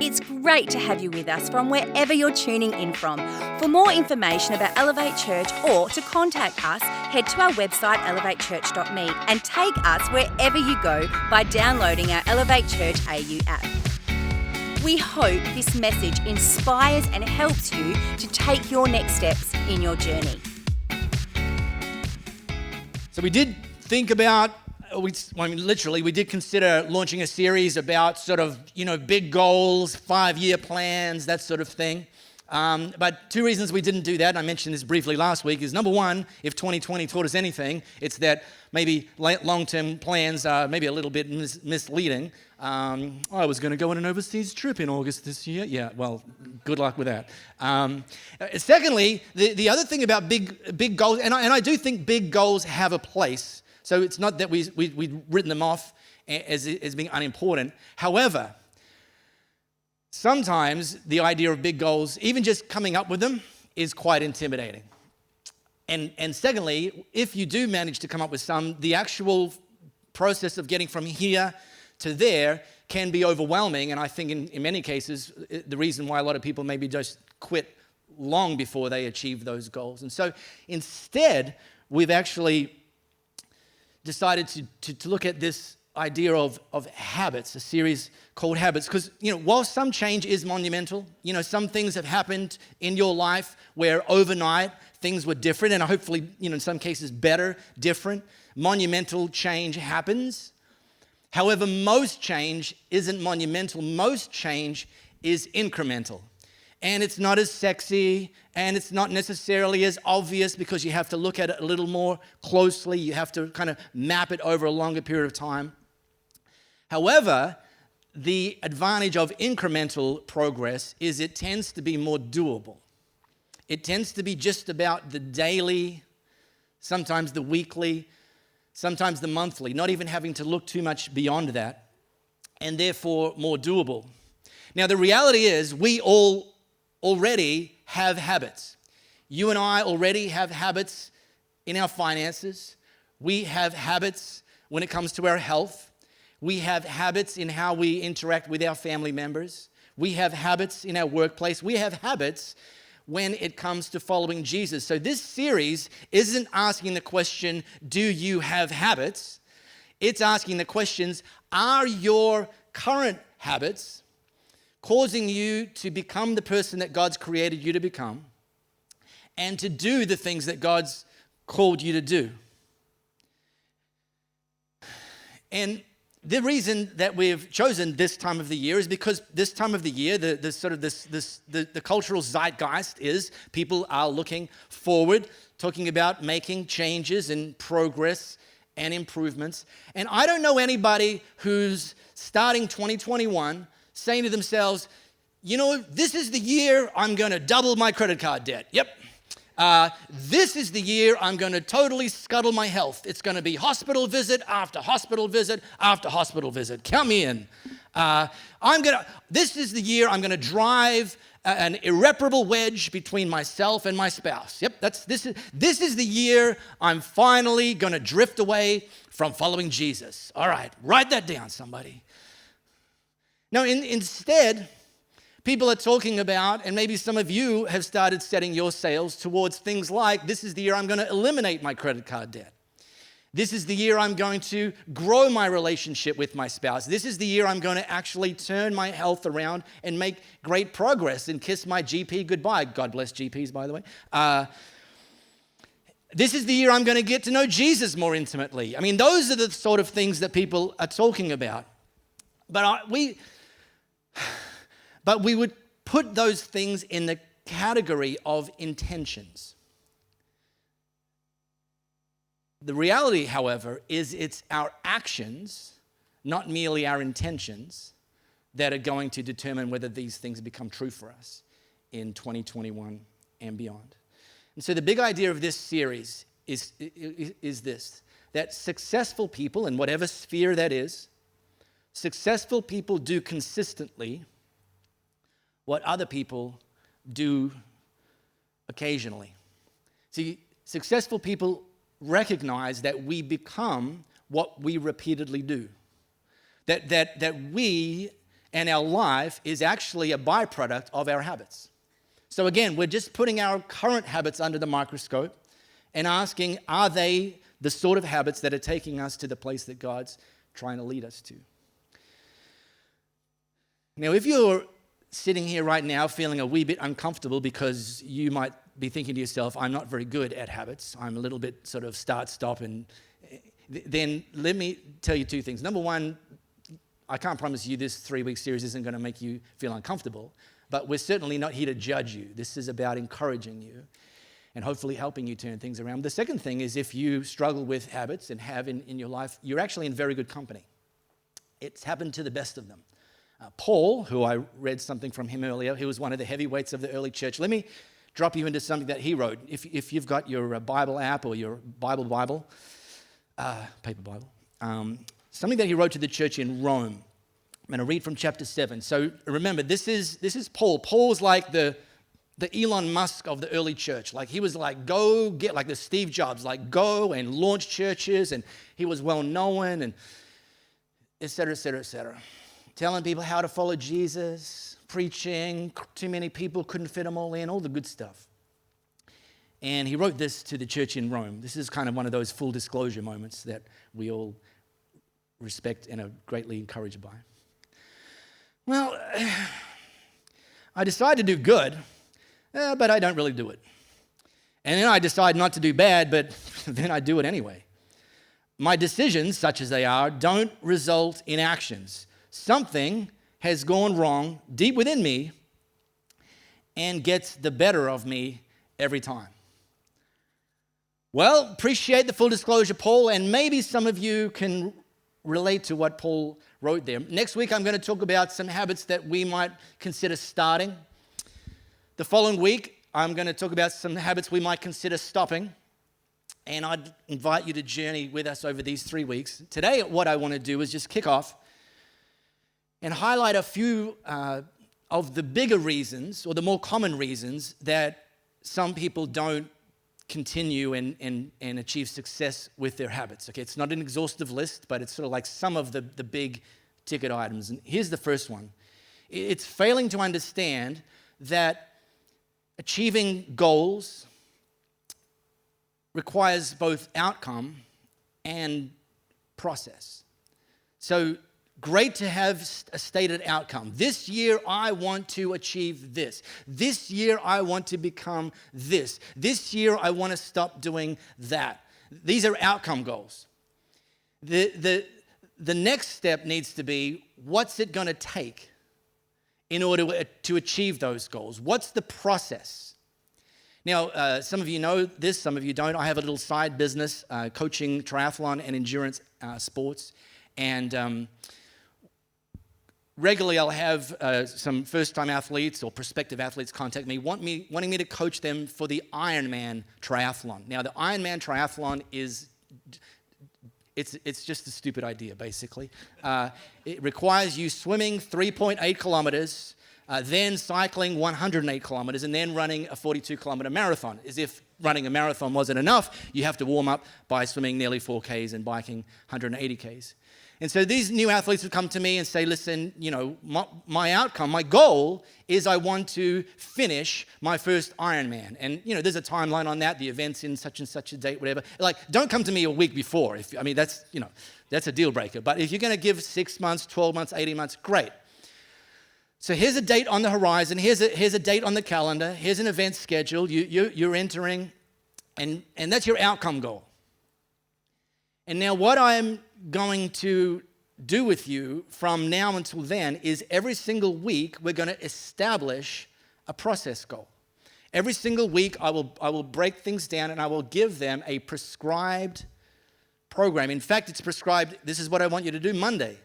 It's great to have you with us from wherever you're tuning in from. For more information about Elevate Church or to contact us, head to our website elevatechurch.me and take us wherever you go by downloading our Elevate Church AU app. We hope this message inspires and helps you to take your next steps in your journey. So we did think about, we did consider launching a series about sort of, big goals, 5-year plans, that sort of thing. But two reasons we didn't do that, and I mentioned this briefly last week, is number one, if 2020 taught us anything, it's that maybe long-term plans are maybe a little bit misleading. I was going to go on an overseas trip in August this year. Yeah, well, good luck with that. Secondly, the other thing about big goals, and I do think big goals have a place. So it's not that we've written them off as being unimportant. However, sometimes the idea of big goals, even just coming up with them, is quite intimidating. And secondly, if you do manage to come up with some, the actual process of getting from here to there can be overwhelming. And I think in many cases, the reason why a lot of people maybe just quit long before they achieve those goals. And so instead, we've actually decided to look at this idea of habits, a series called Habits, because while some change is monumental, some things have happened in your life where overnight things were different, and hopefully in some cases better, different. Monumental change happens. However, most change isn't monumental. Most change is incremental. And it's not as sexy, and it's not necessarily as obvious because you have to look at it a little more closely. You have to kind of map it over a longer period of time. However, the advantage of incremental progress is it tends to be more doable. It tends to be just about the daily, sometimes the weekly, sometimes the monthly, not even having to look too much beyond that, and therefore more doable. Now, the reality is we all already have habits. You and I already have habits in our finances. We have habits when it comes to our health. We have habits in how we interact with our family members. We have habits in our workplace. We have habits when it comes to following Jesus. So this series isn't asking the question, do you have habits? It's asking the questions, are your current habits causing you to become the person that God's created you to become and to do the things that God's called you to do? And the reason that we've chosen this time of the year is because this time of the year, the cultural zeitgeist is people are looking forward, talking about making changes and progress and improvements. And I don't know anybody who's starting 2021 saying to themselves, this is the year I'm going to double my credit card debt. Yep. This is the year I'm going to totally scuttle my health. It's going to be hospital visit after hospital visit after hospital visit. Count me in. This is the year I'm going to drive an irreparable wedge between myself and my spouse. Yep, this is the year I'm finally going to drift away from following Jesus. All right, write that down, somebody. Now, instead, people are talking about, and maybe some of you have started setting your sails towards things like, this is the year I'm going to eliminate my credit card debt. This is the year I'm going to grow my relationship with my spouse. This is the year I'm going to actually turn my health around and make great progress and kiss my GP goodbye. God bless GPs, by the way. This is the year I'm going to get to know Jesus more intimately. I mean, those are the sort of things that people are talking about. But we would put those things in the category of intentions. The reality, however, is it's our actions, not merely our intentions, that are going to determine whether these things become true for us in 2021 and beyond. And so the big idea of this series is this, that successful people, in whatever sphere that is, successful people do consistently what other people do occasionally. See, successful people recognize that we become what we repeatedly do. That we and our life is actually a byproduct of our habits. So again, we're just putting our current habits under the microscope and asking, are they the sort of habits that are taking us to the place that God's trying to lead us to? Now, if you're sitting here right now feeling a wee bit uncomfortable because you might be thinking to yourself, I'm not very good at habits, I'm a little bit sort of start, stop, and then let me tell you two things. Number one, I can't promise you this 3-week series isn't going to make you feel uncomfortable, but we're certainly not here to judge you. This is about encouraging you and hopefully helping you turn things around. The second thing is, if you struggle with habits and have in your life, you're actually in very good company. It's happened to the best of them. Paul, who I read something from him earlier, he was one of the heavyweights of the early church. Let me drop you into something that he wrote. If you've got your Bible app or your paper Bible, something that he wrote to the church in Rome. I'm going to read from chapter 7. So remember, this is Paul. Paul's like the Elon Musk of the early church. Like, he was like, go get, like the Steve Jobs, like go and launch churches, and he was well known, and et cetera, et cetera, et cetera. Telling people how to follow Jesus, preaching, too many people, couldn't fit them all in, all the good stuff. And he wrote this to the church in Rome. This is kind of one of those full disclosure moments that we all respect and are greatly encouraged by. Well, I decide to do good, but I don't really do it. And then I decide not to do bad, but then I do it anyway. My decisions, such as they are, don't result in actions. Something has gone wrong deep within me and gets the better of me every time. Well, appreciate the full disclosure, Paul, and maybe some of you can relate to what Paul wrote there. Next week, I'm going to talk about some habits that we might consider starting. The following week, I'm going to talk about some habits we might consider stopping. And I'd invite you to journey with us over these 3 weeks. Today, what I want to do is just kick off and highlight a few of the bigger reasons, or the more common reasons, that some people don't continue and achieve success with their habits. Okay, it's not an exhaustive list, but it's sort of like some of the big ticket items. And here's the first one. It's failing to understand that achieving goals requires both outcome and process. So, great to have a stated outcome. This year, I want to achieve this. This year, I want to become this. This year, I want to stop doing that. These are outcome goals. The next step needs to be, what's it going to take in order to achieve those goals? What's the process? Now, some of you know this, some of you don't. I have a little side business, coaching triathlon and endurance sports. And regularly, I'll have some first-time athletes or prospective athletes contact me, wanting me to coach them for the Ironman triathlon. Now, the Ironman triathlon is, it's just a stupid idea, basically. It requires you swimming 3.8 kilometers, then cycling 108 kilometers, and then running a 42-kilometer marathon. As if running a marathon wasn't enough, you have to warm up by swimming nearly 4Ks and biking 180 Ks. And so these new athletes would come to me and say, listen, you know, my outcome, my goal is I want to finish my first Ironman. And, you know, there's a timeline on that. The event's in such and such a date, whatever. Like, don't come to me a week before. That's a deal breaker. But if you're going to give 6 months, 12 months, 18 months, great. So here's a date on the horizon. Here's a date on the calendar. Here's an event scheduled. You're entering, and that's your outcome goal. And now what I'm going to do with you from now until then is every single week we're going to establish a process goal. Every single week I will break things down and I will give them a prescribed program. In fact, it's prescribed, this is what I want you to do Monday.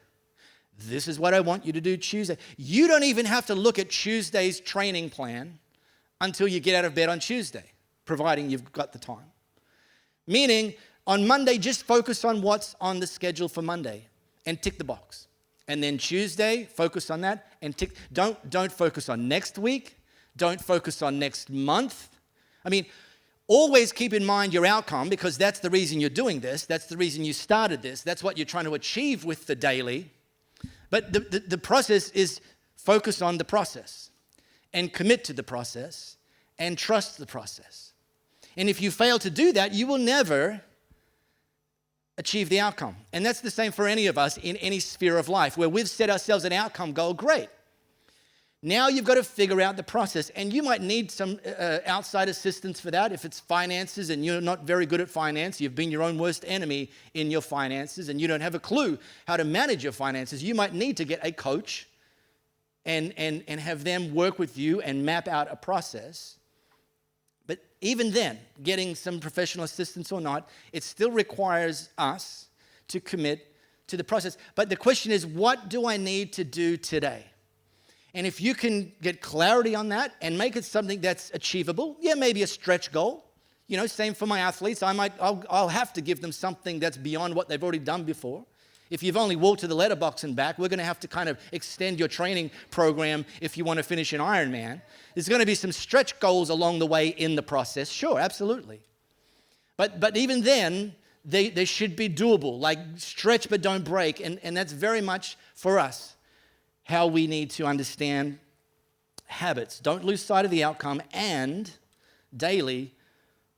This is what I want you to do Tuesday. You don't even have to look at Tuesday's training plan until you get out of bed on Tuesday, providing you've got the time. Meaning, on Monday, just focus on what's on the schedule for Monday and tick the box. And then Tuesday, focus on that and tick. Don't focus on next week. Don't focus on next month. I mean, always keep in mind your outcome, because that's the reason you're doing this. That's the reason you started this. That's what you're trying to achieve with the daily. But the process is focus on the process and commit to the process and trust the process. And if you fail to do that, you will never achieve the outcome. And that's the same for any of us in any sphere of life where we've set ourselves an outcome goal. Great. Now you've got to figure out the process, and you might need some outside assistance for that. If it's finances and you're not very good at finance, you've been your own worst enemy in your finances and you don't have a clue how to manage your finances, you might need to get a coach and have them work with you and map out a process. But even then, getting some professional assistance or not, it still requires us to commit to the process. But the question is, what do I need to do today? And if you can get clarity on that and make it something that's achievable, maybe a stretch goal. Same for my athletes. I'll have to give them something that's beyond what they've already done before. If you've only walked to the letterbox and back, we're going to have to kind of extend your training program if you want to finish an Ironman. There's going to be some stretch goals along the way in the process. Sure, absolutely. But even then, they should be doable, like stretch but don't break. And that's very much for us how we need to understand habits. Don't lose sight of the outcome and daily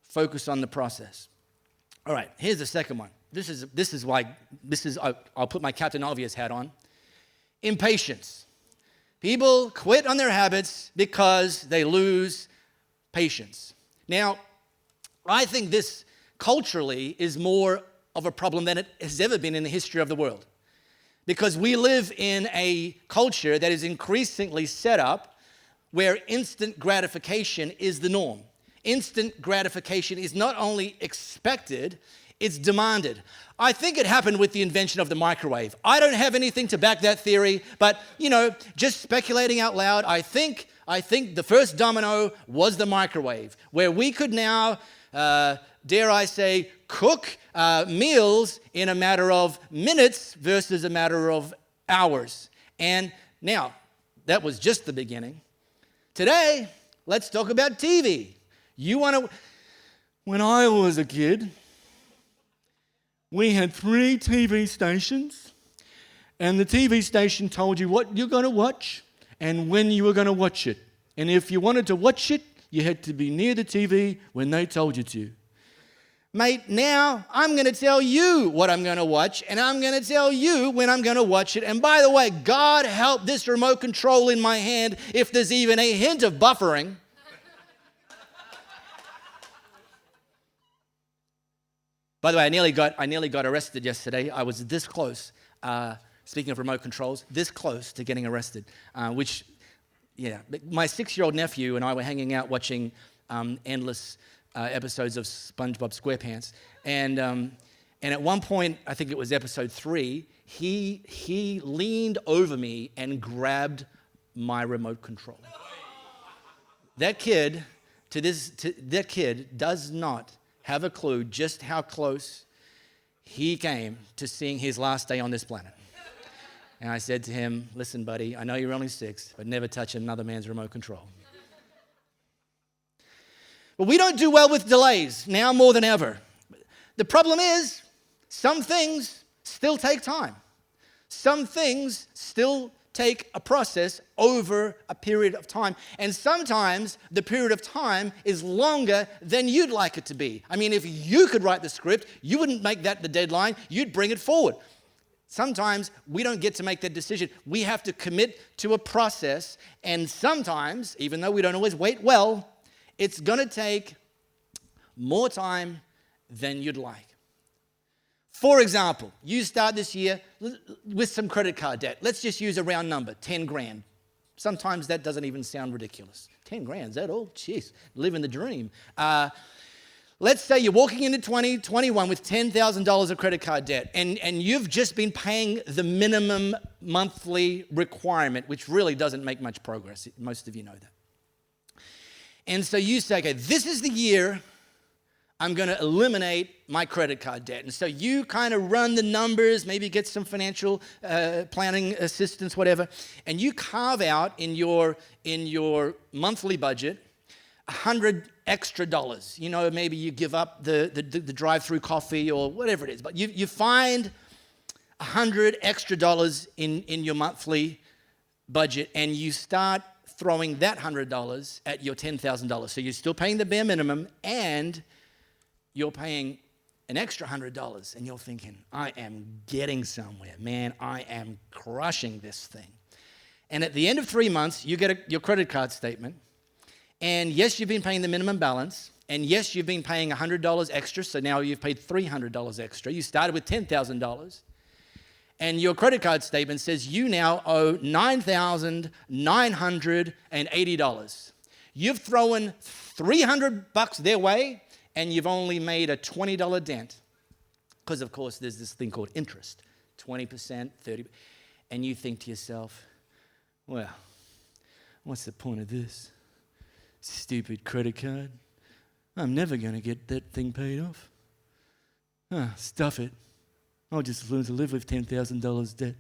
focus on the process. All right, here's the second one. I'll put my Captain Obvious hat on. Impatience. People quit on their habits because they lose patience. Now, I think this culturally is more of a problem than it has ever been in the history of the world. Because we live in a culture that is increasingly set up where instant gratification is the norm. Instant gratification is not only expected, it's demanded. I think it happened with the invention of the microwave. I don't have anything to back that theory, but, just speculating out loud, I think the first domino was the microwave, where we could now, dare I say, cook meals in a matter of minutes versus a matter of hours. And now, that was just the beginning. Today, let's talk about TV. When I was a kid, we had 3 TV stations, and the TV station told you what you're going to watch and when you were going to watch it. And if you wanted to watch it, you had to be near the TV when they told you to. Mate, now I'm going to tell you what I'm going to watch, and I'm going to tell you when I'm going to watch it. And by the way, God help this remote control in my hand if there's even a hint of buffering. By the way, I nearly got arrested yesterday. I was this close, speaking of remote controls, this close to getting arrested, my 6-year-old nephew and I were hanging out watching endless episodes of SpongeBob SquarePants. And at one point, I think it was episode 3, he leaned over me and grabbed my remote control. That kid does not have a clue just how close he came to seeing his last day on this planet. And I said to him, listen, buddy, I know you're only 6, but never touch another man's remote control. But we don't do well with delays now more than ever. The problem is, some things still take time. Some things still take a process over a period of time. And sometimes the period of time is longer than you'd like it to be. I mean, if you could write the script, you wouldn't make that the deadline, you'd bring it forward. Sometimes we don't get to make that decision. We have to commit to a process, and sometimes, even though we don't always wait well, it's going to take more time than you'd like. For example, you start this year with some credit card debt. Let's just use a round number, 10 grand. Sometimes that doesn't even sound ridiculous. 10 grand, is that all? Jeez, living the dream. Let's say you're walking into 2021 with $10,000 of credit card debt, and you've just been paying the minimum monthly requirement, which really doesn't make much progress. Most of you know that. And so you say, okay, this is the year I'm going to eliminate my credit card debt. And so you kind of run the numbers, maybe get some financial planning assistance, whatever, and you carve out in your monthly budget $100 extra. Maybe you give up the drive-through coffee or whatever it is, but you find $100 extra in your monthly budget, and you start throwing that $100 at your $10,000. So you're still paying the bare minimum, and you're paying an extra $100, and you're thinking, I am getting somewhere. Man, I am crushing this thing. And at the end of 3 months, you get your credit card statement, and yes, you've been paying the minimum balance, and yes, you've been paying $100 extra, so now you've paid $300 extra. You started with $10,000, and your credit card statement says you now owe $9,980. You've thrown $300 their way, and you've only made a $20 dent. Because, of course, there's this thing called interest, 20%, 30%. And you think to yourself, well, what's the point of this? Stupid credit card. I'm never going to get that thing paid off. Stuff it. I'll just learn to live with $10,000 debt.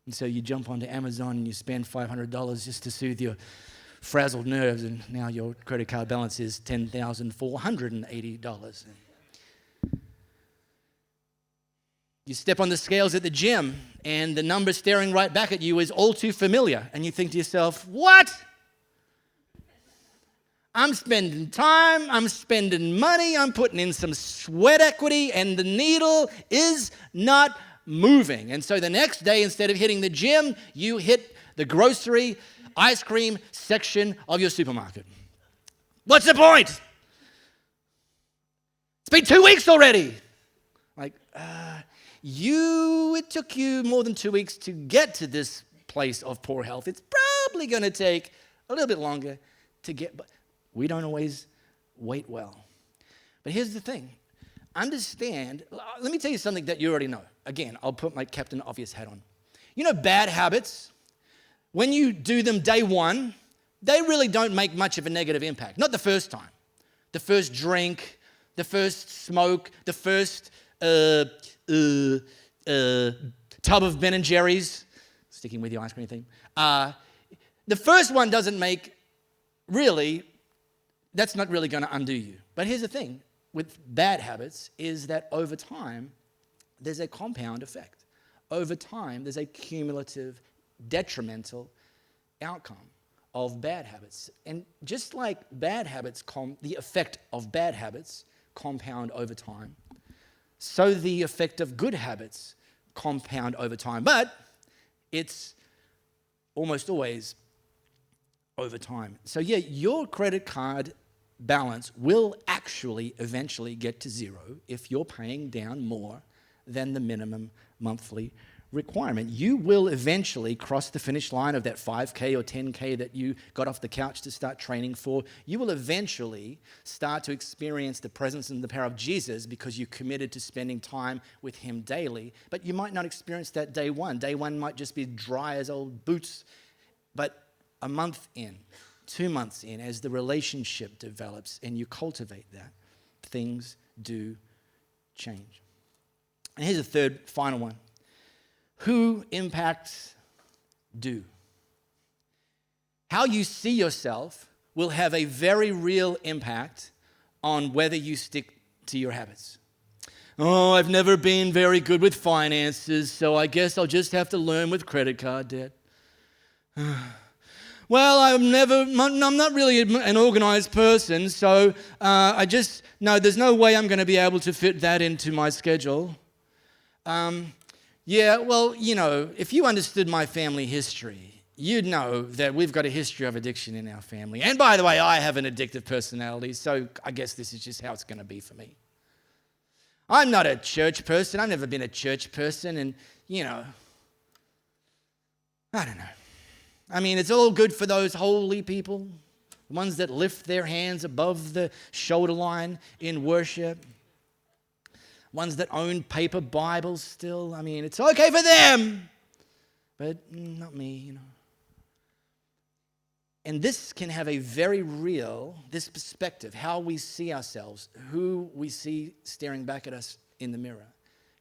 And so you jump onto Amazon and you spend $500 just to soothe your frazzled nerves, and now your credit card balance is $10,480. You step on the scales at the gym, and the number staring right back at you is all too familiar, and you think to yourself, what? I'm spending time, I'm spending money, I'm putting in some sweat equity, and the needle is not moving. And so the next day, instead of hitting the gym, you hit the grocery ice cream section of your supermarket. What's the point? It's been 2 weeks already. Like, it took you more than 2 weeks to get to this place of poor health. It's probably going to take a little bit longer to get, but we don't always wait well. But here's the thing. Understand, let me tell you something that you already know. Again, I'll put my Captain Obvious hat on. You know, bad habits, when you do them day one, they really don't make much of a negative impact. Not the first time. The first drink, the first smoke, the first tub of Ben & Jerry's, sticking with your ice cream thing. The first one doesn't make, really, that's not really going to undo you. But here's the thing with bad habits is that over time, there's a compound effect. Over time, there's a cumulative, detrimental outcome of bad habits. And just like bad habits, the effect of bad habits compound over time, so the effect of good habits compound over time. But it's almost always over time. So yeah, your credit card balance will actually eventually get to zero if you're paying down more than the minimum monthly requirement. You will eventually cross the finish line of that 5K or 10K that you got off the couch to start training for. You will eventually start to experience the presence and the power of Jesus because you committed to spending time with him daily. But you might not experience that day one. Day one might just be dry as old boots. But a month in, 2 months in, as the relationship develops and you cultivate that, things do change. And here's a third, final one. Who impacts do? How you see yourself will have a very real impact on whether you stick to your habits. Oh, I've never been very good with finances, so I guess I'll just have to learn with credit card debt. Well, I'm not really an organized person, so there's no way I'm going to be able to fit that into my schedule. Yeah, well, if you understood my family history, you'd know that we've got a history of addiction in our family. And by the way, I have an addictive personality, so I guess this is just how it's going to be for me. I'm not a church person. I've never been a church person, and, I don't know. I mean, it's all good for those holy people, the ones that lift their hands above the shoulder line in worship. Ones that own paper Bibles still. I mean, it's okay for them, but not me, And this can have a very real, this perspective, how we see ourselves, who we see staring back at us in the mirror,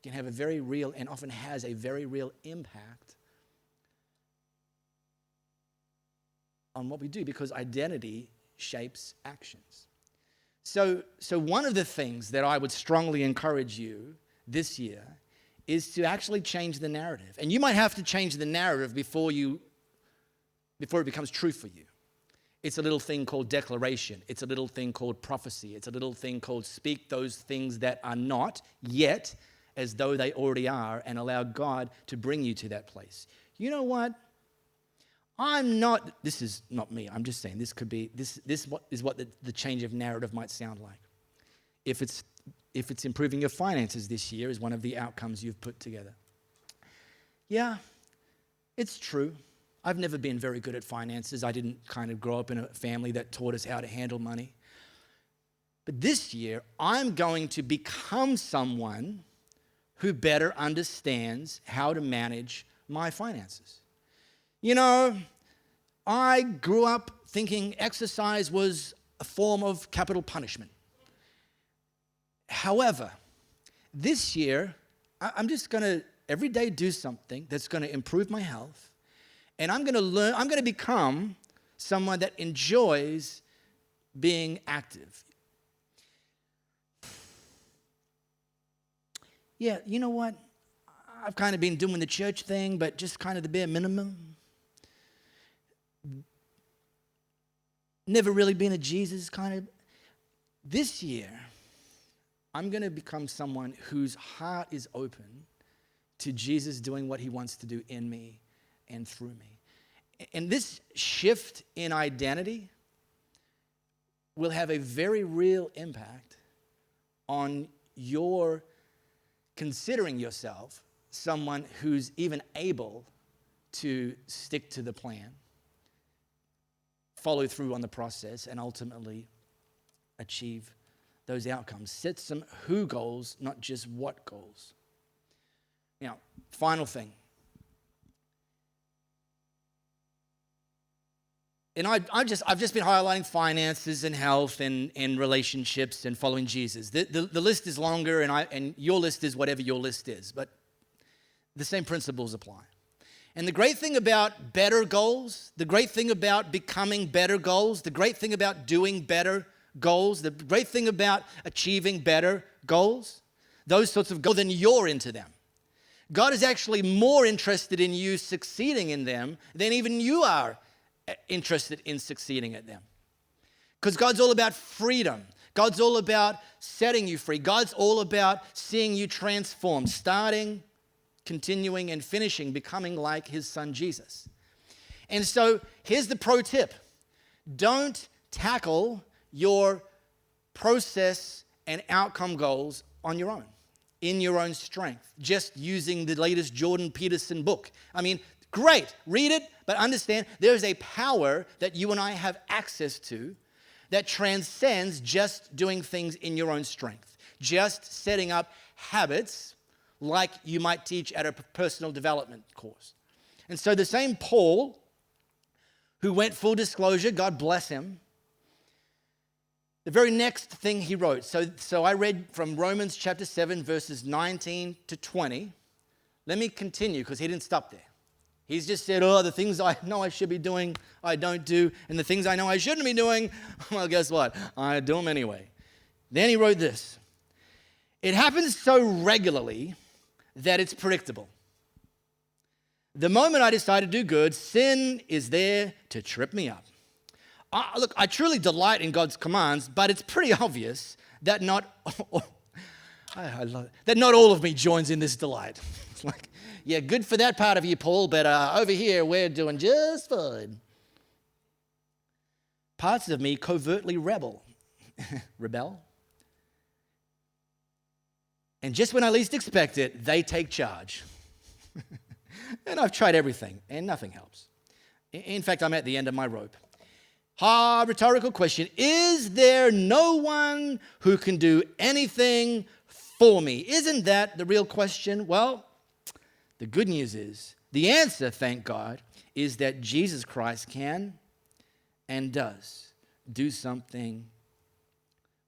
can have a very real and often has a very real impact on what we do, because identity shapes actions. So one of the things that I would strongly encourage you this year is to actually change the narrative. And you might have to change the narrative before it becomes true for you. It's a little thing called declaration. It's a little thing called prophecy. It's a little thing called speak those things that are not yet as though they already are, and allow God to bring you to that place. You know what? This is not me. I'm just saying this could be, this is what the change of narrative might sound like. If it's improving your finances this year is one of the outcomes you've put together. Yeah, it's true. I've never been very good at finances. I didn't kind of grow up in a family that taught us how to handle money. But this year, I'm going to become someone who better understands how to manage my finances. You know, I grew up thinking exercise was a form of capital punishment. However, this year, I'm just going to every day do something that's going to improve my health. And I'm going to become someone that enjoys being active. Yeah, you know what? I've kind of been doing the church thing, but just kind of the bare minimum. Never really been a Jesus kind of. This year, I'm going to become someone whose heart is open to Jesus doing what he wants to do in me and through me. And this shift in identity will have a very real impact on your considering yourself someone who's even able to stick to the plan, follow through on the process, and ultimately achieve those outcomes. Set some who goals, not just what goals. Now, final thing. And I've just been highlighting finances and health and relationships and following Jesus. The list is longer, and your list is whatever your list is, but the same principles apply. And the great thing about better goals, the great thing about becoming better goals, the great thing about doing better goals, the great thing about achieving better goals, those sorts of goals, then you're into them. God is actually more interested in you succeeding in them than even you are interested in succeeding at them. Because God's all about freedom. God's all about setting you free. God's all about seeing you transform, starting, continuing, and finishing, becoming like his son Jesus. And so here's the pro tip. Don't tackle your process and outcome goals on your own, in your own strength, just using the latest Jordan Peterson book. I mean, great, read it, but understand there is a power that you and I have access to that transcends just doing things in your own strength, just setting up habits like you might teach at a personal development course. And so the same Paul, who went full disclosure, God bless him, the very next thing he wrote, so I read from Romans chapter 7, verses 19 to 20. Let me continue because he didn't stop there. He's just said, the things I know I should be doing, I don't do. And the things I know I shouldn't be doing, well, guess what? I do them anyway. Then he wrote this. It happens so regularly that it's predictable. The moment I decide to do good, sin is there to trip me up. Look, I truly delight in God's commands, but it's pretty obvious that not all of me joins in this delight. It's like, yeah, good for that part of you, Paul, but over here we're doing just fine. Parts of me covertly rebel. And just when I least expect it, they take charge. And I've tried everything, and nothing helps. In fact, I'm at the end of my rope. Rhetorical question. Is there no one who can do anything for me? Isn't that the real question? Well, the good news is, the answer, thank God, is that Jesus Christ can and does do something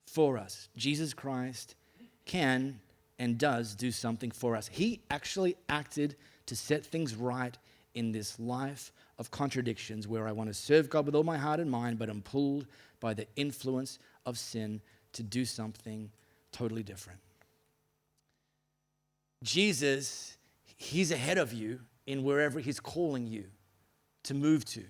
for us. Jesus Christ can and does do something for us. He actually acted to set things right in this life of contradictions where I want to serve God with all my heart and mind, but I'm pulled by the influence of sin to do something totally different. Jesus, he's ahead of you in wherever he's calling you to move to.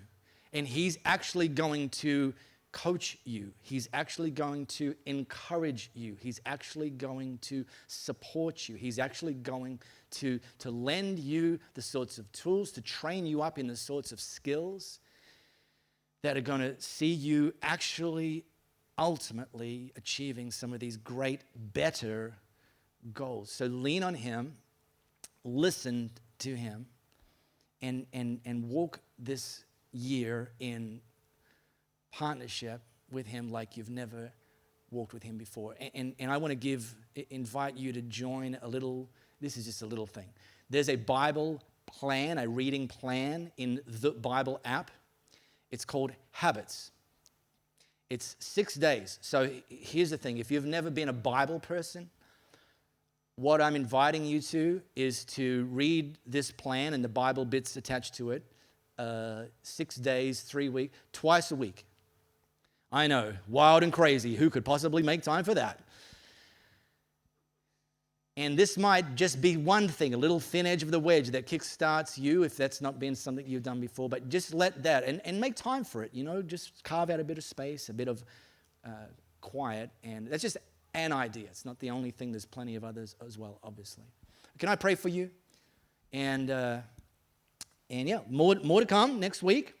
And he's actually going to coach you. He's actually going to encourage you. He's actually going to support you. He's actually going to lend you the sorts of tools, to train you up in the sorts of skills that are going to see you actually ultimately achieving some of these great, better goals. So lean on him, listen to him, and walk this year in partnership with him like you've never walked with him before. And I want to invite you to join this is just a little thing. There's a Bible plan, a reading plan in the Bible app. It's called Habits. It's 6 days. So here's the thing. If you've never been a Bible person, what I'm inviting you to is to read this plan and the Bible bits attached to it 6 days, 3 weeks, twice a week. I know, wild and crazy. Who could possibly make time for that? And this might just be one thing, a little thin edge of the wedge that kickstarts you if that's not been something you've done before. But just let that, and make time for it. Just carve out a bit of space, a bit of quiet. And that's just an idea. It's not the only thing. There's plenty of others as well, obviously. Can I pray for you? And yeah, more to come next week.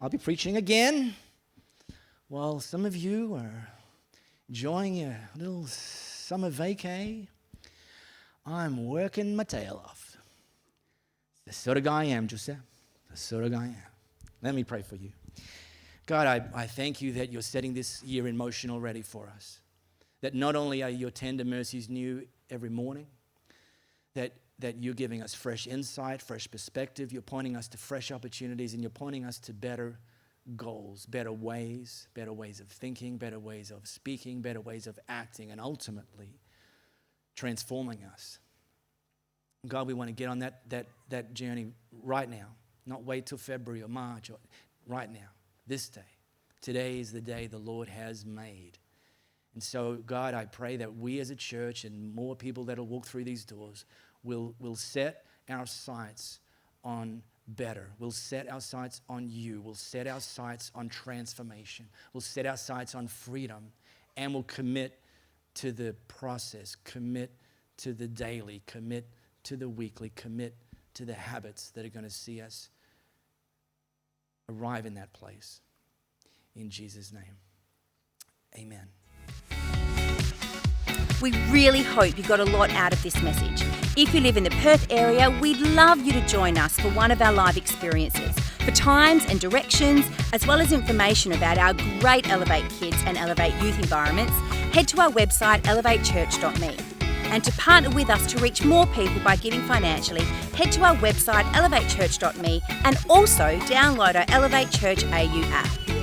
I'll be preaching again. While some of you are enjoying your little summer vacay, I'm working my tail off. The sort of guy I am, Joseph. The sort of guy I am. Let me pray for you. God, I thank you that you're setting this year in motion already for us. That not only are your tender mercies new every morning, that you're giving us fresh insight, fresh perspective. You're pointing us to fresh opportunities, and you're pointing us to better goals, better ways of thinking, better ways of speaking, better ways of acting, and ultimately transforming us. God, we want to get on that journey right now, not wait till February or March, or right now, this day. Today is the day the Lord has made. And so, God, I pray that we as a church and more people that will walk through these doors will set our sights on better. We'll set our sights on you. We'll set our sights on transformation. We'll set our sights on freedom, and we'll commit to the process, commit to the daily, commit to the weekly, commit to the habits that are going to see us arrive in that place. In Jesus' name, amen. We really hope you got a lot out of this message. If you live in the Perth area, we'd love you to join us for one of our live experiences. For times and directions, as well as information about our great Elevate Kids and Elevate Youth environments, head to our website elevatechurch.me. And to partner with us to reach more people by giving financially, head to our website elevatechurch.me and also download our Elevate Church AU app.